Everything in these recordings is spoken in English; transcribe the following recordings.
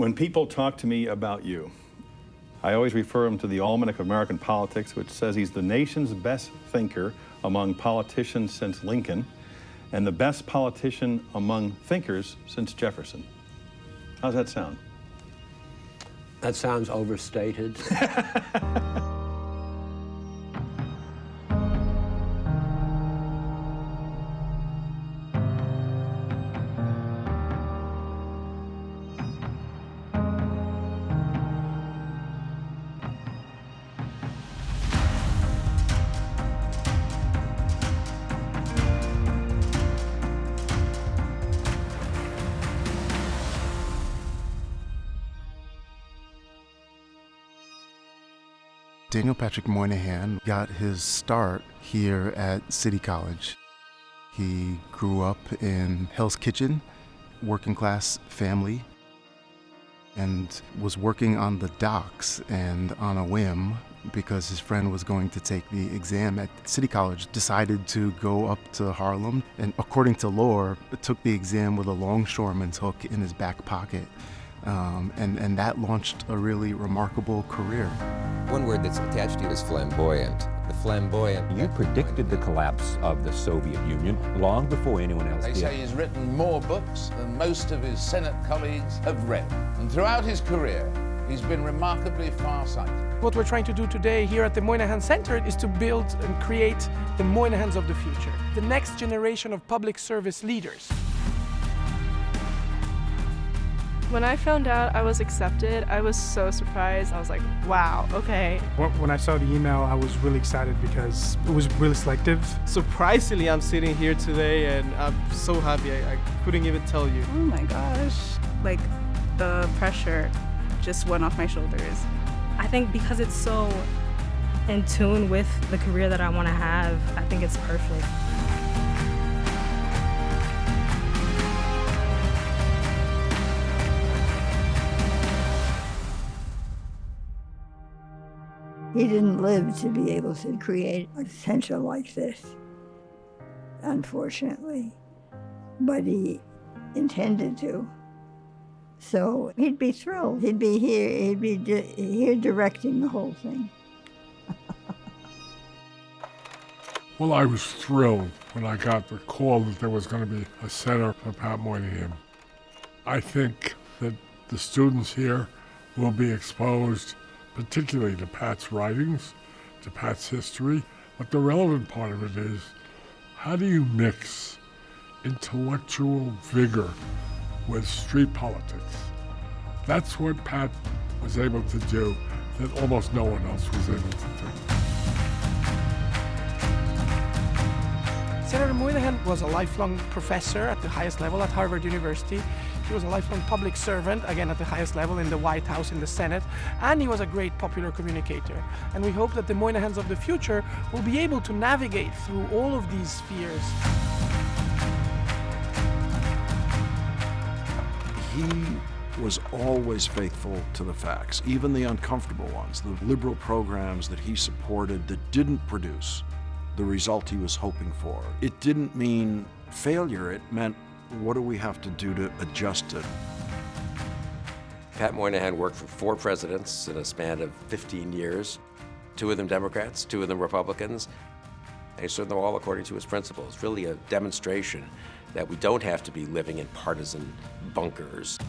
When people talk to me about you, I always refer them to the Almanac of American Politics, which says he's the nation's best thinker among politicians since Lincoln, and the best politician among thinkers since Jefferson. How's that sound? That sounds overstated. Daniel Patrick Moynihan got his start here at City College. He grew up in Hell's Kitchen, working class family, and was working on the docks, and on a whim, because his friend was going to take the exam at City College, decided to go up to Harlem, and according to lore, took the exam with a longshoreman's hook in his back pocket. And that launched a really remarkable career. One word that's attached to you is flamboyant. The flamboyant. You predicted the collapse of the Soviet Union long before anyone else They did. say he's written more books than most of his Senate colleagues have read. And throughout his career, he's been remarkably far-sighted. What we're trying to do today here at the Moynihan Center is to build and create the Moynihans of the future, the next generation of public service leaders. When I found out I was accepted, I was so surprised. I was like, wow, okay. When I saw the email, I was really excited because it was really selective. Surprisingly, I'm sitting here today and I'm so happy. I couldn't even tell you. Oh my gosh. Like, the pressure just went off my shoulders. I think because it's so in tune with the career that I want to have, I think it's perfect. He didn't live to be able to create a center like this, unfortunately, but he intended to. So he'd be thrilled. He'd be here directing the whole thing. Well, I was thrilled when I got the call that there was going to be a center for Pat Moynihan. I think that the students here will be exposed particularly to Pat's writings, to Pat's history. But the relevant part of it is, how do you mix intellectual vigor with street politics? That's what Pat was able to do that almost no one else was able to do. Senator Moynihan was a lifelong professor at the highest level at Harvard University. He was a lifelong public servant, again at the highest level in the White House, in the Senate, and he was a great popular communicator. And we hope that the Moynihans of the future will be able to navigate through all of these spheres. He was always faithful to the facts, even the uncomfortable ones, the liberal programs that he supported that didn't produce the result he was hoping for. It didn't mean failure, it meant what do we have to do to adjust it? Pat Moynihan worked for 4 presidents in a span of 15 years, 2 of them Democrats, 2 of them Republicans. And he served them all according to his principles. Really a demonstration that we don't have to be living in partisan bunkers.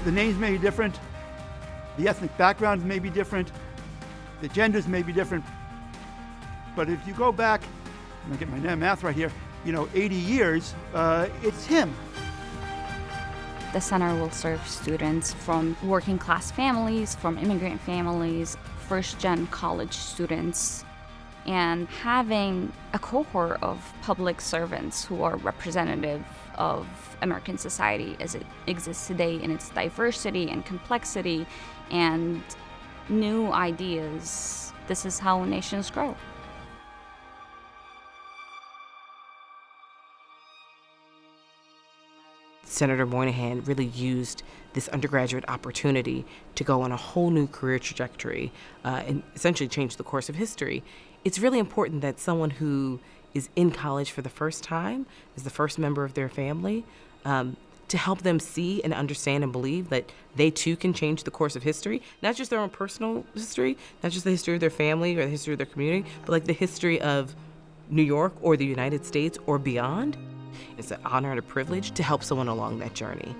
The names may be different, the ethnic backgrounds may be different, the genders may be different, but if you go back, I'm gonna get my math right here, 80 years, it's him. The center will serve students from working class families, from immigrant families, first-gen college students, and having a cohort of public servants who are representative of American society as it exists today in its diversity and complexity and new ideas. This is how nations grow. Senator Moynihan really used this undergraduate opportunity to go on a whole new career trajectory and essentially change the course of history. It's really important that someone who is in college for the first time, is the first member of their family, to help them see and understand and believe that they too can change the course of history, not just their own personal history, not just the history of their family or the history of their community, but like the history of New York or the United States or beyond. It's an honor and a privilege to help someone along that journey.